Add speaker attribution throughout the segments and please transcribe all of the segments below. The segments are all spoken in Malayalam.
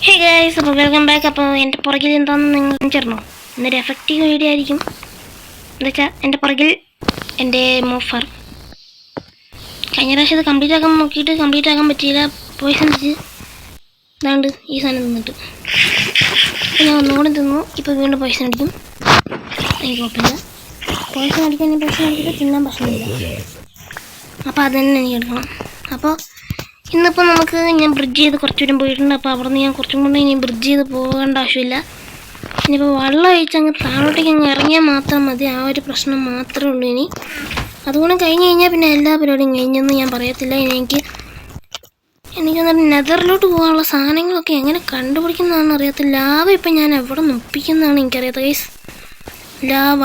Speaker 1: ഹേ ഗൈസ്, അപ്പോൾ വെൽക്കം ബാക്ക്. അപ്പോൾ എൻ്റെ പുറകിൽ എന്താണെന്ന് നിങ്ങൾ കാണിച്ചിരുന്നോ? ഇന്നൊരു എഫക്റ്റീവ് വീഡിയോ ആയിരിക്കും. എന്താ വെച്ചാൽ എൻ്റെ പുറകിൽ എൻ്റെ മോഫർ കഴിഞ്ഞ പ്രാവശ്യം ഇത് കംപ്ലീറ്റ് ആക്കാൻ നോക്കിയിട്ട് കംപ്ലീറ്റ് ആക്കാൻ പറ്റിയില്ല. പോയിസൺ അടിച്ച് ഇതാണ്ട് ഈ സാധനം തിന്നിട്ട് അപ്പോൾ ഞാൻ ഒന്നുകൂടെ തിന്നു. ഇപ്പോൾ വീണ്ടും പോയിസൺ അടിക്കും. എനിക്ക് കുഴപ്പമില്ല. പോയിസൺ അടിക്കാൻ ഞാൻ പോയിസൺ അടിച്ചിട്ട് തിന്നാൻ പ്രശ്നമില്ല. അപ്പോൾ അത് തന്നെ എനിക്ക് എടുക്കണം. അപ്പോൾ ഇന്നിപ്പോൾ നമുക്ക് ഞാൻ ബ്രിഡ്ജ് ചെയ്ത് കുറച്ച് ദൂരം പോയിട്ടുണ്ട്. അപ്പോൾ അവിടെ നിന്ന് ഞാൻ കുറച്ചും കൊണ്ട് ഇനി ബ്രിഡ്ജ് ചെയ്ത് പോകേണ്ട ആവശ്യമില്ല. ഇനിയിപ്പോൾ വെള്ളം ഒഴിച്ച് അങ്ങ് താഴോട്ടേക്ക് അങ്ങ് ഇറങ്ങിയാൽ മാത്രം മതി. ആ ഒരു പ്രശ്നം മാത്രമേ ഉള്ളൂ. ഇനി അതുകൊണ്ട് കഴിഞ്ഞ് കഴിഞ്ഞാൽ പിന്നെ എല്ലാ പരിപാടിയും കഴിഞ്ഞൊന്നും ഞാൻ പറയത്തില്ല. എനിക്കൊന്നിട്ട് നെതറിലോട്ട് പോകാനുള്ള സാധനങ്ങളൊക്കെ എങ്ങനെ കണ്ടുപിടിക്കുന്നതാണെന്ന് അറിയത്തില്ല. ലാവ ഇപ്പം ഞാൻ എവിടെ ഒപ്പിക്കുന്നതാണ് എനിക്കറിയാത്ത ഗൈസ്. ലാവ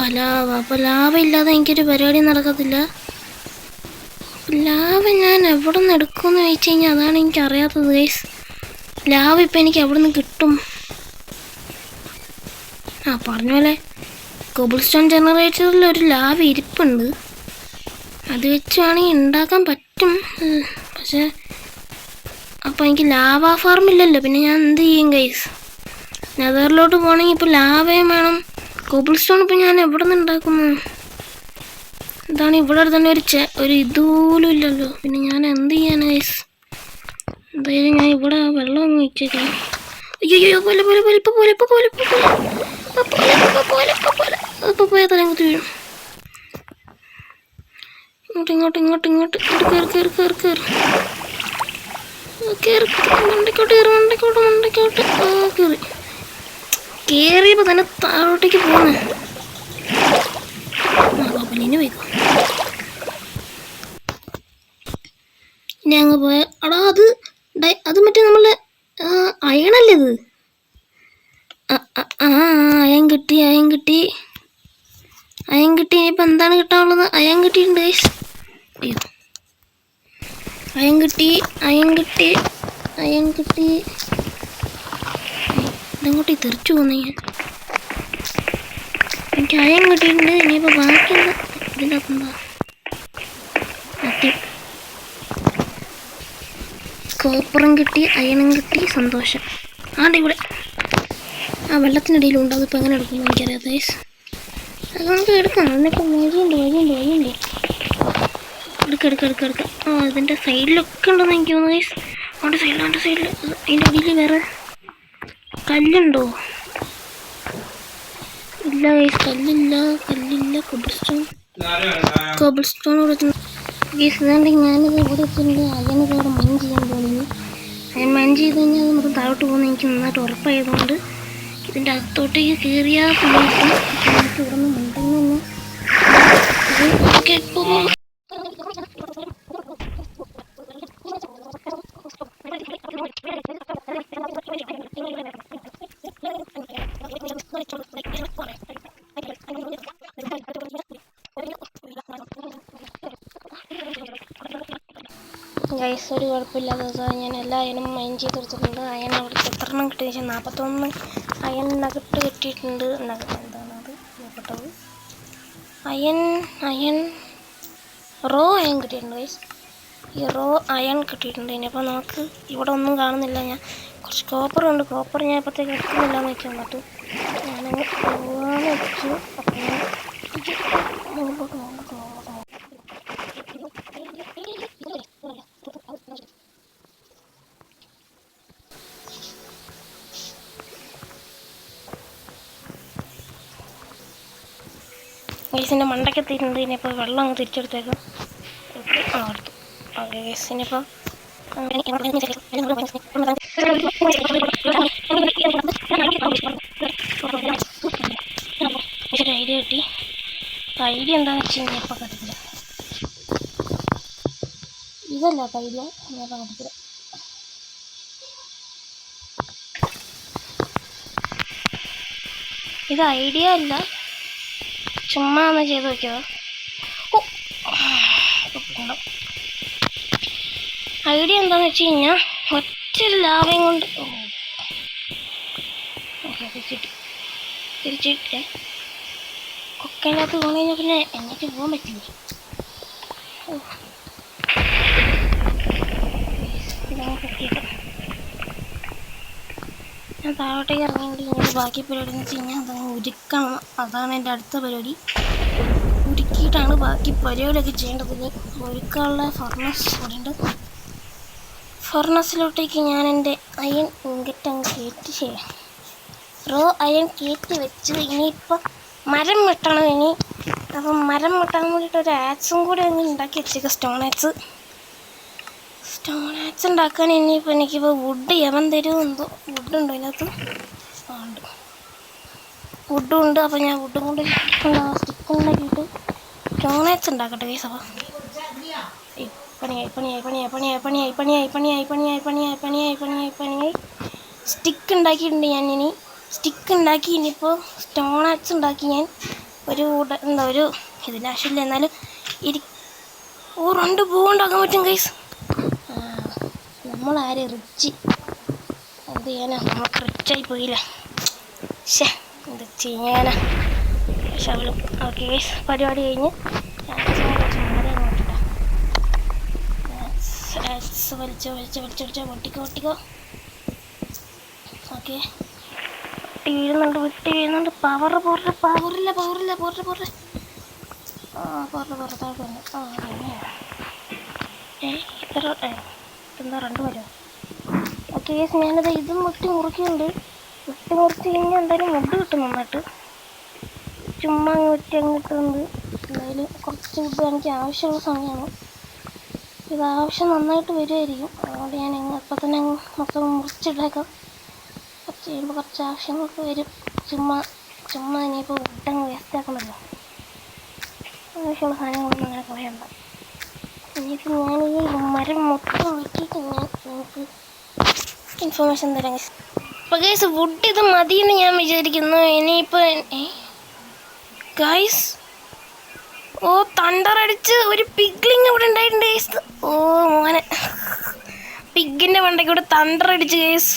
Speaker 1: അപ്പോൾ ലാവ ഇല്ലാതെ എനിക്കൊരു പരിപാടി നടക്കത്തില്ല. ലാവ ഞാൻ എവിടെ നിന്ന് എടുക്കുമെന്ന് ചോദിച്ചു കഴിഞ്ഞാൽ അതാണ് എനിക്കറിയാത്തത് ഗൈസ്. ലാവ ഇപ്പം എനിക്ക് എവിടെ നിന്ന് കിട്ടും? പറഞ്ഞ പോലെ കോബിൾ സ്റ്റോൺ ജനറേറ്ററിൽ ഒരു ലാവ ഇരിപ്പുണ്ട്. അത് വെച്ച് വേണമെങ്കിൽ ഉണ്ടാക്കാൻ പറ്റും. പക്ഷേ അപ്പോൾ എനിക്ക് ലാവ ഫാർമില്ലല്ലോ. പിന്നെ ഞാൻ എന്ത് ചെയ്യും ഗൈസ്? നെതറിലോട്ട് പോകണമെങ്കിൽ ഇപ്പോൾ ലാവയും വേണം. കോബിൾ സ്റ്റോൺ ഇപ്പോൾ ഞാൻ എവിടെ നിന്ന് ഉണ്ടാക്കുന്നു? ഇതാണ് ഇവിടെ തന്നെ ഒരു ഇതുപോലും ഇല്ലല്ലോ. പിന്നെ ഞാൻ എന്ത് ചെയ്യാൻ ഗൈസ്? എന്തായാലും ഞാൻ ഇവിടെ വെള്ളം അങ്ങ് വെച്ചേക്കാം. അയ്യോ പോലെ ഇപ്പോൾ പോയാൽ തലയും കുത്തി വീഴും. ഇങ്ങോട്ട് കയറി മണ്ടയ്ക്കോട്ട് കയറിയപ്പോൾ തന്നെ താഴോട്ടേക്ക് പോകുന്നു. ഇനി പോയിക്കോ. ഇനി അങ്ങ് പോയ അടാ അത് മറ്റേ നമ്മളെ അയണല്ലേ ഇത്? അയൺ കിട്ടി. ഇനിയിപ്പോൾ എന്താണ് കിട്ടാനുള്ളത്? അയൺ കിട്ടിയിട്ടുണ്ട് ഗൈസ്. അയ്യോ, അയൺ കിട്ടി. ഇതെങ്ങോട്ട് തെറിച്ചു പോകുന്ന ഞാൻ. എനിക്ക് അയൺ കിട്ടിയിട്ടുണ്ട്. ഇനിയിപ്പോൾ ബാക്കി ഇതിൻ്റെ അകത്തെന്താ? കോപ്പറും കിട്ടി, അയണും കിട്ടി. സന്തോഷം. ഇവിടെ വെള്ളത്തിനിടയിലുണ്ട്. അതിപ്പോൾ എങ്ങനെ എടുക്കുന്നു എനിക്കറിയാത്ത ഗൈസ്. അത് നമുക്ക് എടുക്കാം. അതിനൊക്കെ വഴിയുണ്ട്. എടുക്കാം. ഇതിൻ്റെ സൈഡിലൊക്കെ ഉണ്ടെന്ന് എനിക്ക് തോന്നുന്നു ഗൈസ്. അവൻ്റെ സൈഡിൽ അതിൻ്റെ അടിയിൽ വേറെ കല്ലുണ്ടോ? ഇല്ല ഗൈസ്, കല്ലില്ല. കോബിൾ സ്റ്റോൺ കൊടുത്തു ഗൈസ്. ഇതാണ്ട് ഞാനിത് ഇവിടെ വെച്ചിട്ടുണ്ട്. അയനത് അവിടെ മൈൻ ചെയ്യാൻ പോകുന്നു. അയൻ മൈൻ ചെയ്ത് കഴിഞ്ഞാൽ അത് നമുക്ക് താഴോട്ട് പോകുന്നത് എനിക്ക് നന്നായിട്ട് ഉറപ്പായതുകൊണ്ട് ഇതിൻ്റെ അകത്തോട്ടേക്ക് കയറിയാൽ നമുക്ക് ഇവിടെ നിന്ന് മുണ്ടെന്ന് തന്നെ ഗൈസ്. ഒരു കുഴപ്പമില്ലാതെ ഞാൻ എല്ലാ അയനും മൈൻ ചെയ്തെടുത്തിട്ടുണ്ട്. അയൻ അവിടെ എത്രണ്ണം കിട്ടിയെന്ന് വെച്ചാൽ 41 അയൻ നഗട്ട് കിട്ടിയിട്ടുണ്ട്. എന്താണത് നോക്കട്ടത്? അയൻ റോ അയൺ കിട്ടിയിട്ടുണ്ട് ഗൈസ്. ഈ റോ അയൺ കിട്ടിയിട്ടുണ്ട്. ഇനിയിപ്പോൾ നമുക്ക് ഇവിടെ ഒന്നും കാണുന്നില്ല. ഞാൻ കുറച്ച് കോപ്പറുണ്ട്. കോപ്പർ ഞാൻ ഇപ്പോഴത്തേക്ക് എടുക്കുന്നില്ല എന്ന് വെച്ചാൽ എന്നിട്ട് ഞാനങ്ങ് പോകാമെന്ന് വെച്ചു. അപ്പോൾ മുമ്പോട്ട് ഗൈസിൻ്റെ മണ്ടയ്ക്ക് എത്തിയിട്ടുണ്ട്. ഇനിയിപ്പോൾ വെള്ളം അങ്ങ് തിരിച്ചെടുത്തേക്കും. എടുത്തു. ഓക്കെ ഗൈസ്, ഇനിയിപ്പോൾ ഒരു ഐഡിയ കിട്ടി. ഐഡിയ എന്താണെന്ന് വെച്ച് കഴിഞ്ഞാൽ ഇപ്പോൾ കണ്ടില്ല. ഇതല്ല ഐഡിയ, ഞാൻ കണ്ടില്ല. ഇത് ഐഡിയ അല്ല, ചുമ്മാ ഒന്ന് ചെയ്ത് നോക്കിയതോ. ഐഡിയ എന്താണെന്ന് വെച്ച് കഴിഞ്ഞാൽ ഒറ്റ ലാവയും കൊണ്ട് തിരിച്ചിട്ടേ കൊക്കയിനകത്ത് പോകണ കഴിഞ്ഞാൽ പിന്നെ എനിക്ക് പോകാൻ പറ്റില്ല. ഇതാണ് കുക്കിയത്. ഞാൻ താഴോട്ടേക്ക് ഇറങ്ങിയിട്ട് ഇങ്ങനെ ബാക്കി പരിപാടി എന്ന് വെച്ച് കഴിഞ്ഞാൽ അതങ്ങ് ഉരുക്കണം. അതാണ് എൻ്റെ അടുത്ത പരിപാടി. ഉരുക്കിയിട്ടാണ് ബാക്കി പരിപാടിയൊക്കെ ചെയ്യേണ്ടത്. ഇനി ഉരുക്കാനുള്ള ഫർണസ് ഉണ്ട്. ഫർണസിലോട്ടേക്ക് ഞാൻ എൻ്റെ അയൺ ഇങ്കറ്റ് അങ്ങ് കയറ്റി ചെയ്യാം. റോ അയൺ കയറ്റി വെച്ച് ഇനിയിപ്പോൾ മരം വെട്ടണം ഇനി. അപ്പം മരം വെട്ടാൻ വേണ്ടിയിട്ട് ഒരു ആക്സും കൂടെ അങ്ങ് ഉണ്ടാക്കി വെച്ചേക്കാം. സ്റ്റോൺ ആക്സ് ഉണ്ടാക്കാൻ ഇനിയിപ്പോൾ എനിക്കിപ്പോൾ വുഡ് യവൻ തരുമോ എന്തോ. വുഡുണ്ടോ അതിനകത്ത്? ഉണ്ട്, വുഡും ഉണ്ട്. അപ്പോൾ ഞാൻ വുഡും കൊണ്ട് സ്റ്റിക്ക് ഉണ്ടാക്കിയിട്ട് സ്റ്റോൺ ആക്സ് ഉണ്ടാക്കട്ടെ കേസ്. അപ്പോൾ പണിയായി സ്റ്റിക്ക് ഉണ്ടാക്കിയിട്ടുണ്ട് ഞാൻ. ഇനി സ്റ്റിക്ക് ഉണ്ടാക്കി ഇനിയിപ്പോൾ സ്റ്റോൺ ആക്സ് ഉണ്ടാക്കി ഞാൻ ഒരു ഒരു ഇതിന് ആവശ്യമില്ല, എന്നാലും രണ്ട് പൂ ഉണ്ടാക്കാൻ പറ്റും ഗൈസ്. നമ്മളാരും റിച്ച് എന്ത് ചെയ്യാനാ, നമുക്ക് റിച്ചായി പോയില്ല. എന്ത് ചെയ്യാനാ ശവലും. ഓക്കെ ഗൈസ്, പരിപാടി കഴിഞ്ഞ് വലിച്ചോ പൊട്ടിക്കോ. ഓക്കെ, വിട്ട് വീഴുന്നുണ്ട്. പവറില്ല. എന്താ 2 വരോ? ഓക്കെ ഗൈസ്, ഞാനത് ഇതും മുറിക്കുന്നുണ്ട്. മുറിച്ച് കഴിഞ്ഞാൽ എന്തായാലും മുഡ് കിട്ടും നന്നായിട്ട്. ചുമ്മാ അങ്ങോട്ടുണ്ട്. എന്തായാലും കുറച്ച് മുഡ് എനിക്ക് ആവശ്യമുള്ള സമയമാണ്. ഇത് ആവശ്യം നന്നായിട്ട് വരുമായിരിക്കും. അതുകൊണ്ട് ഞാൻ ഇപ്പം തന്നെ മൊത്തം മുറിച്ചിട്ടേക്കാം. കുറച്ച് കഴിയുമ്പോൾ കുറച്ച് ആവശ്യങ്ങൾക്ക് വരും. ചുമ്മാ ഇനിയിപ്പോൾ വുഡങ്ങ് വേസ്റ്റ് ആക്കണമല്ലോ. ആവശ്യമുള്ള സാധനങ്ങളൊന്നും അങ്ങനെ കളയണ്ട. ഇനിയിപ്പോൾ ഞാൻ ഈ മരം മൊത്തം വെട്ടിയിട്ട് നിങ്ങൾക്ക് ഇൻഫർമേഷൻ തരാം ഗൈസ്. അപ്പോൾ ഗൈസ്, വുഡ് ഇത് മതിയെന്ന് ഞാൻ വിചാരിക്കുന്നു. ഇനിയിപ്പോൾ ഗൈസ്, തണ്ടർ അടിച്ച് ഒരു പിഗ്ലിങ് ഇവിടെ ഉണ്ടായിട്ടുണ്ട് ഗൈസ്. മോനെ, പിഗിൻ്റെ മണ്ടയ്ക്ക് ഇവിടെ തണ്ടർ അടിച്ച് ഗൈസ്.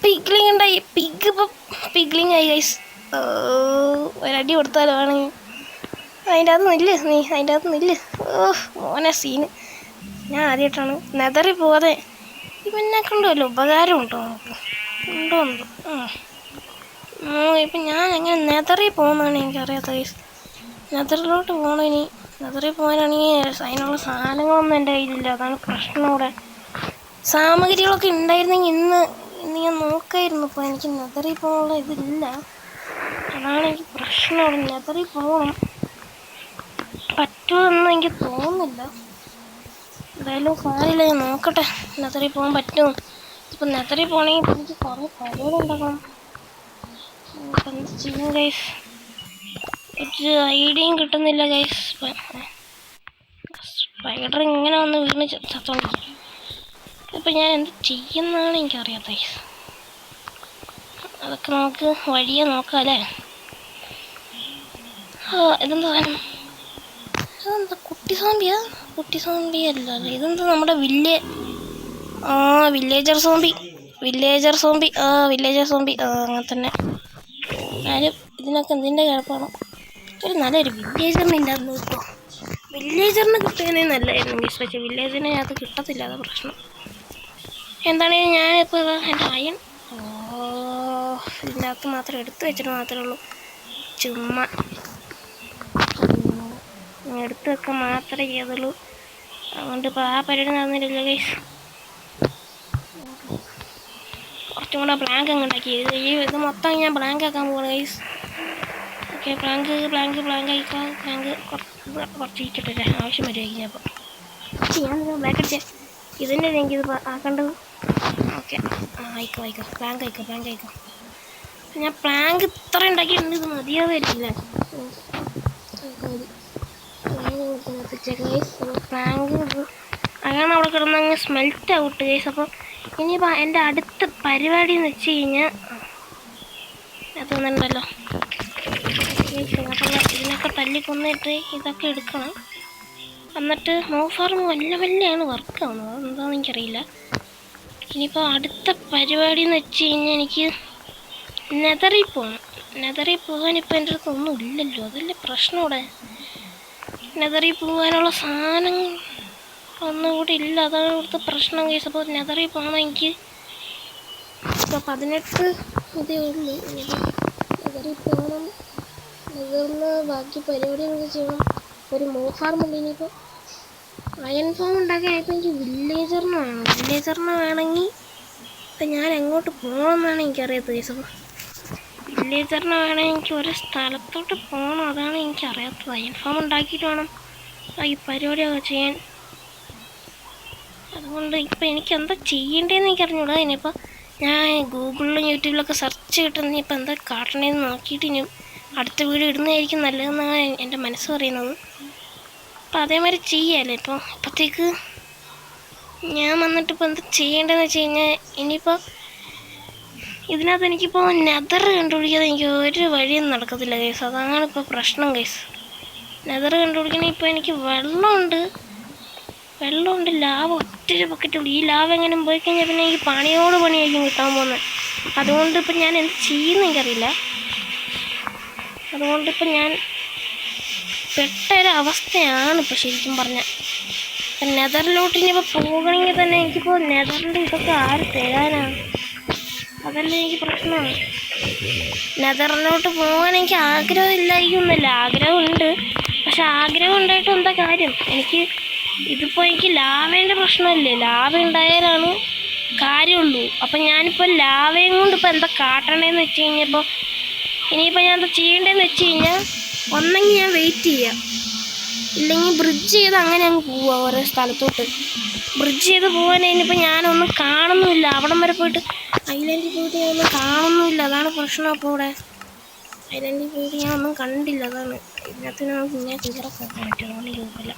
Speaker 1: പിഗ്ലിങ് ഉണ്ടായി. ഇപ്പം പിഗ്ലിങ് ആയി ഗൈസ്. ഒരടി കൊടുത്താലോ ആണെങ്കിൽ. അതിൻ്റെ അകത്ത് നില്ല്. മോനെ സീന്. ഞാൻ ആദ്യമായിട്ടാണ് നെതറി പോകാതെ ഇവനെ കൊണ്ടുമല്ലോ ഉപകാരം ഉണ്ടോ നമുക്ക്? ഉണ്ടോ? ഇപ്പം ഞാൻ എങ്ങനെ നെതറി പോകുന്നതാണ് എനിക്കറിയാത്ത ഗൈസ്. നെതറിലോട്ട് പോകണം. ഇനി നെതറിൽ പോകാനാണെങ്കിൽ അതിനുള്ള സാധനങ്ങളൊന്നും എൻ്റെ കയ്യിലില്ല. അതാണ് പ്രശ്നം. ഇവിടെ സാമഗ്രികളൊക്കെ ഉണ്ടായിരുന്നെങ്കിൽ ഇന്ന് ഞാൻ നോക്കായിരുന്നു. ഇപ്പോൾ എനിക്ക് നെതറിൽ പോകാനുള്ള ഇതില്ല. അതാണ് എനിക്ക് പ്രശ്നം. അവിടെ നെതറിൽ പോകണം. പറ്റുമെന്ന് എനിക്ക് തോന്നുന്നില്ല. എന്തായാലും കാര്യമില്ല, ഞാൻ നോക്കട്ടെ നെതറിൽ പോകാൻ പറ്റുമോ. ഇപ്പം നെതറിൽ പോകണമെങ്കിൽ എനിക്ക് കുറേ പരിപാടി ഉണ്ടാക്കണം. ഇപ്പം എന്ത് ചെയ്യും ഗൈസ്? ഒരു ഐഡിയയും കിട്ടുന്നില്ല ഗൈസ്. സ്പൈഡർ ഇങ്ങനെ വന്ന് വീണ് ചത്തോണ്ടിരിക്കും. ഇപ്പം ഞാൻ എന്ത് ചെയ്യുന്നതാണ് എനിക്കറിയാത്ത ഗൈസ്. അതൊക്കെ നമുക്ക് വഴിയെ നോക്കാം അല്ലേ. ഇതെന്താ സാധനം? ഇതെന്താ കുട്ടി സോംബി അല്ല. ഇതെന്താ നമ്മുടെ വില്ലേജർ സോംബി. അങ്ങനെ തന്നെ. ആരും ഇതിനൊക്കെ എന്തിൻ്റെ കുഴപ്പമാണ്? നല്ലൊരു വില്ലേജറിനില്ല അന്ന് കിട്ടുമോ? വില്ലേജറിന് കിട്ടുന്നതേ നല്ലതായിരുന്നു ഗൈസ്. പക്ഷേ വില്ലേജറിന് അത് കിട്ടത്തില്ല, അത് പ്രശ്നം. എന്താണെങ്കിലും ഞാനിപ്പോൾ എൻ്റെ അയൺ ഇതിൻ്റെ അകത്ത് മാത്രം എടുത്ത് വെച്ചിട്ട് മാത്രമേ ഉള്ളൂ. ചുമ്മാ എടുത്ത് വെക്കാൻ മാത്രമേ ചെയ്തുള്ളൂ. അതുകൊണ്ട് ഇപ്പോൾ ആ പരിപാടി നടന്നിട്ടില്ല ഗൈസ്. കുറച്ചും കൂടെ ബ്ലാങ്ക് അങ്ങ് ഉണ്ടാക്കി. ഇത് മൊത്തം ഞാൻ ബ്ലാങ്ക് ആക്കാൻ പോകണം ഗൈസ്. ഓക്കെ, ബ്ലാങ്ക് ആയിക്കോ. കുറച്ച് ഇരിക്കട്ടെ, ആവശ്യം വരുമായിരിക്കും. അപ്പോൾ ഞാൻ ബ്ലാക്ക് അടിച്ചേ. ഇതിൻ്റെ എനിക്കിത് ആക്കേണ്ടത്. ഓക്കെ, ആയിക്കോ. ബ്ലാങ്ക് ആയിക്കോ. ഞാൻ പ്ലാങ്ക് ഇത്ര ഉണ്ടാക്കിയിട്ടുണ്ട്. ഇത് മതിയാവായിരിക്കില്ല. പ്ലാങ്ക് അങ്ങനെ അവിടെ കിടന്നങ്ങ് സ്മെൽറ്റ് ഔട്ട് ഗൈസ്. അപ്പോൾ ഇനിയിപ്പോൾ എൻ്റെ അടുത്ത പരിപാടി എന്ന് വെച്ച് കഴിഞ്ഞാൽ അതൊന്നുണ്ടല്ലോ. ഇതിനൊക്കെ തല്ലിക്കൊന്നിട്ട് ഇതൊക്കെ എടുക്കണം. എന്നിട്ട് മോഫാർമ് വല്ലയാണ് വർക്കാവുന്നത്. അതെന്താണെന്ന് എനിക്കറിയില്ല. ഇനിയിപ്പോൾ അടുത്ത പരിപാടി എന്ന് വെച്ച് കഴിഞ്ഞാൽ എനിക്ക് നെതറിൽ പോകണം. നെതറിൽ പോകാൻ ഇപ്പോൾ എൻ്റെ അടുത്ത് ഒന്നും ഇല്ലല്ലോ. അതല്ലേ പ്രശ്നം. ഇവിടെ നെതറിൽ പോകാനുള്ള സാധനങ്ങൾ ഒന്നും കൂടി ഇല്ല. അതാണ് ഇവിടുത്തെ പ്രശ്നം കേസ്. അപ്പോൾ നെതറിൽ പോകണം എനിക്ക്. ഇപ്പോൾ 18 ഇതേ ഉള്ളൂ. ഇനിയിപ്പോൾ നെതറിൽ പോകണം. നെതറിന് ബാക്കി പരിപാടികളൊക്കെ ചെയ്യണം. ഒരു ഫാർമുണ്ട്. ഇനിയിപ്പോൾ അയൺ ഫാം ഉണ്ടാക്കാനായപ്പോൾ എനിക്ക് വില്ലേജറിന് വേണമെങ്കിൽ ഇപ്പം ഞാൻ എങ്ങോട്ട് പോകണമെന്നാണ് എനിക്കറിയാത്തത് കേസ്. അപ്പോൾ വില്ലേജറിന് വേണമെങ്കിൽ എനിക്ക് ഒരു സ്ഥലത്തോട്ട് പോകണം, അതാണ് എനിക്കറിയാത്തത്. അയൺ ഫാം ഉണ്ടാക്കിയിട്ട് വേണം ഈ പരിപാടിയൊക്കെ ചെയ്യാൻ. അതുകൊണ്ട് ഇപ്പം എനിക്ക് എന്താ ചെയ്യേണ്ടതെന്ന് എനിക്ക് അറിഞ്ഞൂടാ. ഇനിയിപ്പോൾ ഞാൻ ഗൂഗിളിലും യൂട്യൂബിലൊക്കെ സെർച്ച് ചെയ്തിട്ട് ഇനിയിപ്പോൾ എന്താ കാട്ടണേന്ന് നോക്കിയിട്ട് ഇനി അടുത്ത വീഡിയോ ഇടുന്നതായിരിക്കും നല്ലതെന്നാണ് എൻ്റെ മനസ്സ് പറയുന്നത്. അപ്പം അതേമാതിരി ചെയ്യാമല്ലേ. ഇപ്പോഴത്തേക്ക് ഞാൻ വന്നിട്ട് ഇപ്പോൾ എന്താ ചെയ്യേണ്ടതെന്ന് വെച്ച് കഴിഞ്ഞാൽ ഇനിയിപ്പോൾ ഇതിനകത്ത് എനിക്കിപ്പോൾ നെതർ കണ്ടുപിടിക്കാതെ എനിക്ക് ഒരു വഴിയും നടക്കത്തില്ല കേസ്. അതാണ് ഇപ്പോൾ പ്രശ്നം കേസ്. നെതർ കണ്ടുപിടിക്കണമെങ്കിൽ ഇപ്പോൾ എനിക്ക് വെള്ളമുണ്ട്, ലാവ ഒറ്റൊരു ബക്കറ്റുള്ളൂ. ഈ ലാവ എങ്ങനെ പോയി കഴിഞ്ഞാൽ പിന്നെ എനിക്ക് പണിയായിരിക്കും കിട്ടാൻ പോകുന്നത്. അതുകൊണ്ട് ഇപ്പം ഞാൻ എന്ത് ചെയ്യുമെന്ന് എനിക്കറിയില്ല. അതുകൊണ്ടിപ്പോൾ ഞാൻ പെട്ടൊരവസ്ഥയാണ് ഇപ്പോൾ ശരിക്കും പറഞ്ഞാൽ. ഇപ്പം നെതറിലോട്ട് ഇനിയിപ്പോൾ പോകണമെങ്കിൽ തന്നെ എനിക്കിപ്പോൾ നെതറിൻ്റെ ഇതൊക്കെ ആര് തരാനാണ്? അതല്ലേ എനിക്ക് പ്രശ്നമാണ്. നെതറിലോട്ട് പോകാൻ എനിക്ക് ആഗ്രഹമില്ലായിരിക്കുന്നില്ല, ആഗ്രഹമുണ്ട്. പക്ഷെ ആഗ്രഹം ഉണ്ടായിട്ട് എന്താ കാര്യം? ഇതിപ്പോൾ എനിക്ക് ലാവേൻ്റെ പ്രശ്നമല്ലേ. ലാവ ഉണ്ടായാലാണ് കാര്യമുള്ളൂ. അപ്പം ഞാനിപ്പോൾ ലാവയും കൊണ്ട് ഇപ്പോൾ എന്താ കാട്ടണേന്ന് വെച്ച് കഴിഞ്ഞപ്പോൾ ഇനിയിപ്പോൾ ഞാൻ എന്താ ചെയ്യേണ്ടതെന്ന് വെച്ച് കഴിഞ്ഞാൽ ഒന്നെങ്കിൽ ഞാൻ വെയിറ്റ് ചെയ്യാം, ഇല്ലെങ്കിൽ ബ്രിഡ്ജ് ചെയ്ത് അങ്ങനെ അങ്ങ് പോവുക ഓരോ സ്ഥലത്തോട്ട്. ബ്രിഡ്ജ് ചെയ്ത് പോകാൻ ഇനിയിപ്പോൾ ഞാനൊന്നും കാണുന്നുമില്ല. അവിടം വരെ പോയിട്ട് ഐലൻഡിൽ പോയിട്ട് ഞാനൊന്നും കാണുന്നുമില്ല, അതാണ് പ്രശ്നം. അപ്പോൾ ഇവിടെ ഐലൻഡിൽ പോയിട്ട് ഞാൻ ഒന്നും കണ്ടില്ല, അതാണ്. ഇതിനകത്ത് നമുക്ക് ഇങ്ങനെ കയറൊക്കെ പറ്റും, അതുകൊണ്ട് കുഴപ്പമില്ല.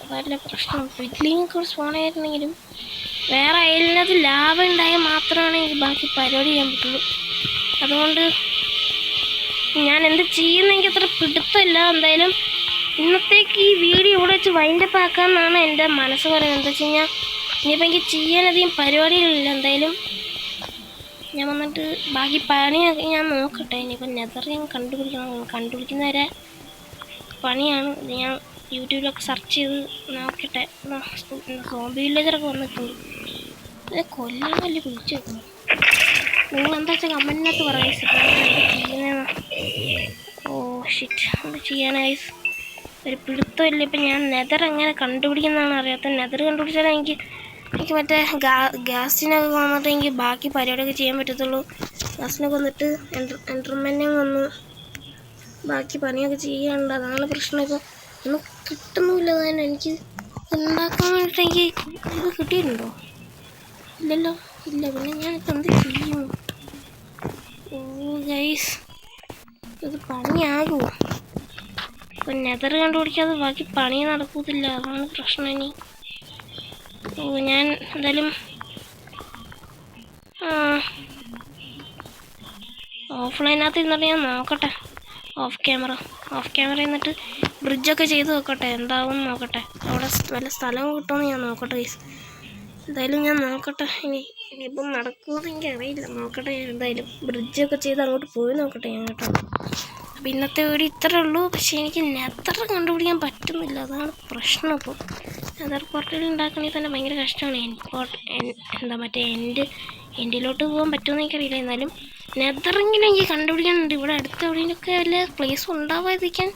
Speaker 1: അതല്ല പ്രശ്നം. പിഗ്ലിങ്ങൊക്കെ സ്പോൺ ആയിരുന്നെങ്കിലും വേറെ ഐലൻഡിനകത്ത് ലാഭ ഉണ്ടായാൽ മാത്രമാണ് എനിക്ക് ബാക്കി പരിപാടി ചെയ്യാൻ പറ്റുള്ളൂ. അതുകൊണ്ട് ഞാൻ എന്ത് ചെയ്യുന്ന എനിക്ക് അത്ര പിടുത്തമില്ല. എന്തായാലും ഇന്നത്തേക്ക് ഈ വീഡിയോ ഇവിടെ വെച്ച് വൈൻഡപ്പ് ആക്കാമെന്നാണ് എൻ്റെ മനസ്സ് പറയുന്നത്. എന്താ വെച്ച് കഴിഞ്ഞാൽ ഇനിയിപ്പോൾ എനിക്ക് ചെയ്യാനധികം പരിപാടികളില്ല. എന്തായാലും ഞാൻ വന്നിട്ട് ബാക്കി പണിയൊക്കെ ഞാൻ നോക്കട്ടെ. ഇനിയിപ്പോൾ നെതർ ഞാൻ കണ്ടുപിടിക്കുന്നവരെ പണിയാണ്. ഞാൻ യൂട്യൂബിലൊക്കെ സെർച്ച് ചെയ്ത് നോക്കട്ടെ. സോംബി വില്ലേജറൊക്കെ വന്നിട്ടുണ്ട്. ഇത് കൊല്ലാൻ വലിയ വിളിച്ചു വെക്കുന്നു. നിങ്ങൾ എന്താ വെച്ചാൽ കമൻറ്റിനകത്ത് പറയാം ചെയ്യുന്നതെന്ന്. ഓ ഷിറ്റ്, എന്താ ചെയ്യാൻ ഗൈസ്? ഒരു പിടുത്തമില്ല. ഇപ്പം ഞാൻ നെതർ എങ്ങനെ കണ്ടുപിടിക്കുന്നതാണ് അറിയാത്തത്. നെതർ കണ്ടുപിടിച്ചാലേ എനിക്ക് മറ്റേ ഗ്യാസിനൊക്കെ വന്നിട്ട് എനിക്ക് ബാക്കി പരിപാടിയൊക്കെ ചെയ്യാൻ പറ്റത്തുള്ളൂ. ഗ്യാസിനൊക്കെ വന്നിട്ട് എൻ്റർമെൻറ്റും വന്ന് ബാക്കി പണിയൊക്കെ ചെയ്യാനുണ്ട്, അതാണ് പ്രശ്നം. ഇപ്പോൾ ഒന്നും കിട്ടുന്നുമില്ല. തന്നെ എനിക്ക് ഉണ്ടാക്കാൻ വേണ്ടിയിട്ട് എനിക്ക് ഇത് കിട്ടിയിട്ടുണ്ടോ? ഇല്ലല്ലോ, ഇല്ല. പിന്നെ ഞാനിപ്പോൾ എന്ത് ചെയ്യും? ഓ ഗൈസ്, ഇത് പണിയാകുമോ? ഇപ്പം നെതർ കണ്ടുപിടിക്കാതെ ബാക്കി പണി നടക്കത്തില്ല, അതാണ് പ്രശ്നം. ഇനി ഞാൻ എന്തായാലും ഓഫ്ലൈനകത്ത് ഇരുന്നിട്ട് ഞാൻ നോക്കട്ടെ. ഓഫ് ക്യാമറ എന്നിട്ട് ബ്രിഡ്ജൊക്കെ ചെയ്ത് നോക്കട്ടെ, എന്താവും നോക്കട്ടെ. അവിടെ വല്ല സ്ഥലം കിട്ടുമെന്ന് ഞാൻ നോക്കട്ടെ ഗൈസ്. എന്തായാലും ഞാൻ നോക്കട്ടെ. ഇനിയിപ്പം നടക്കുമെന്ന് എനിക്കറിയില്ല. നോക്കട്ടെ, ഞാൻ എന്തായാലും ബ്രിഡ്ജൊക്കെ ചെയ്ത് അങ്ങോട്ട് പോയി നോക്കട്ടെ ഞാൻ കേട്ടോ. അപ്പം ഇന്നത്തെ വീഡിയോ ഇത്രേ ഉള്ളൂ. പക്ഷേ എനിക്ക് നെതർ കണ്ടുപിടിക്കാൻ പറ്റുന്നില്ല, അതാണ് പ്രശ്നം. ഇപ്പോൾ നെതർ പോർട്ടൽ ഉണ്ടാക്കണമെങ്കിൽ തന്നെ ഭയങ്കര കഷ്ടമാണ്. എൻഡിലോട്ട് പോകാൻ പറ്റുമെന്ന് എനിക്കറിയില്ല. എന്നാലും നെതറെങ്കിലും എനിക്ക് കണ്ടുപിടിക്കാനുണ്ട്. ഇവിടെ അടുത്ത് എവിടെയെങ്കിലുമൊക്കെ വല്ല പ്ലേസ് ഉണ്ടാവാതിരിക്കാൻ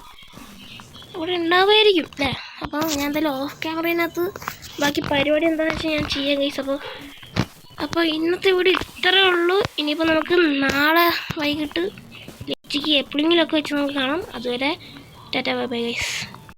Speaker 1: ഇവിടെ ഉണ്ടാവുമായിരിക്കും അല്ലേ. അപ്പോൾ ഞാൻ എന്തായാലും ഓഫ് ക്യാമറയിനകത്ത് ബാക്കി പരിപാടി എന്താണെന്ന് വെച്ചാൽ ഞാൻ ചെയ്യാം ഗൈസ്. അപ്പോൾ ഇന്നത്തെ വീഡിയോ ഇത്രേ ഉള്ളൂ. ഇനിയിപ്പോൾ നമുക്ക് നാളെ വൈകിട്ട് ലഞ്ചിക്ക് എപ്പോഴെങ്കിലുമൊക്കെ വെച്ച് നമുക്ക് കാണാം. അതുവരെ ടാറ്റാ ബൈ ബൈ ഗൈസ്.